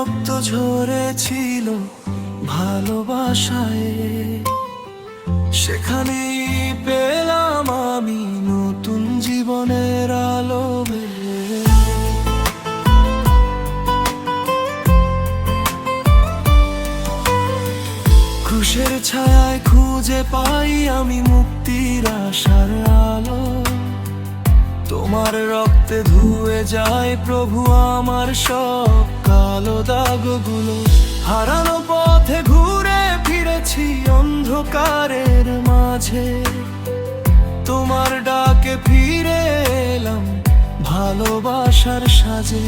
রক্ত ঝরেছিল ভালোবাসায়, সেখানেই পেলাম আমি নতুন জীবনের আলো। ক্রুশের ছায়ায় খুঁজে পাই আমি মুক্তির আশার আলো। তোমার রক্তে ধুয়ে যায় প্রভু আমার সব কালো দাগগুলো। হারানো পথে ঘুরে ফিরেছি অন্ধকারের মাঝে, তোমার ডাকে ফিরে এলাম ভালোবাসার সাজে।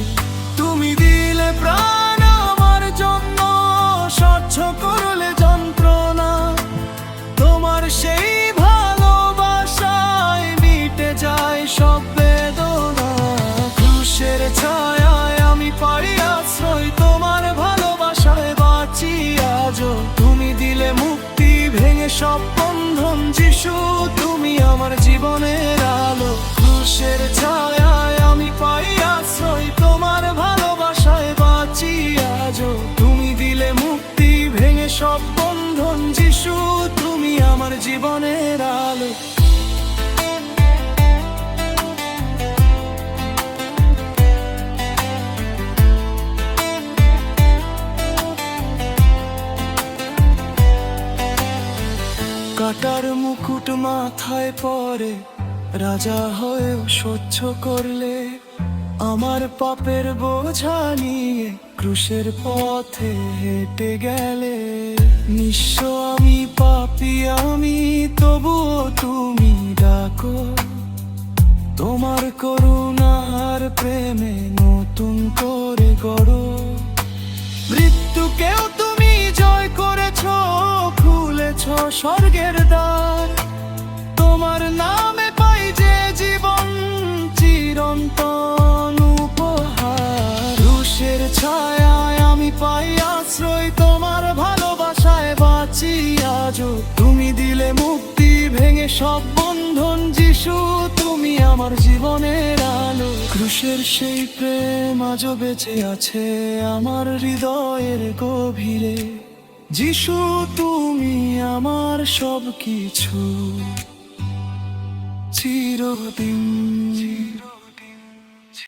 তুমি দিলে প্রাণ আমার জন্য, স্বচ্ছ করলে যন্ত্রণা। তোমার সেই ভালোবাসায় মিটে যায় সব বেদনা। ক্রুশের ছায়ায় আমি পাই আশ্রয়, তোমার ভালোবাসায় বাঁচি আজও। তুমি দিলে মুক্তি ভেঙে সব বন্ধন, যিশু তুমি আমার জীবনের আলো। ক্রুশের ছায়ায় আমি পাই আশ্রয়, তোমার ভালোবাসায় বাঁচি আজও। তুমি দিলে মুক্তি ভেঙে সব বন্ধন, যিশু তুমি আমার জীবনের আলো। কাটার মুকুট মাথায় পরে রাজা হয়েও সহ্য করলে, আমার পাপের বোঝা নিয়ে ক্রুশের পথে হেঁটে গেলে। নিঃস্ব আমি পাপী আমি, তবুও তুমি ডাকো। তোমার করুণার প্রেমে নতুন করে গড়ো। মৃত্যুকেও তুমি জয় করেছো, খুলেছো স্বর্গের দ্বার। তোমার নামে পাই যে জীবন, চিরন্তন উপহার। ক্রুশের ছায়ায় আমি পাই আশ্রয়, তোমার ভালোবাসায় বাঁচি আজও। তুমি দিলে মুক্তি ভেঙে সব বন্ধন, যিশু তুমি আমার জীবনের আলো। ক্রুশের সেই প্রেম আজও বেঁচে আছে আমার হৃদয়ের গভীরে। যিশু তুমি আমার সব কিছু চিরদিন।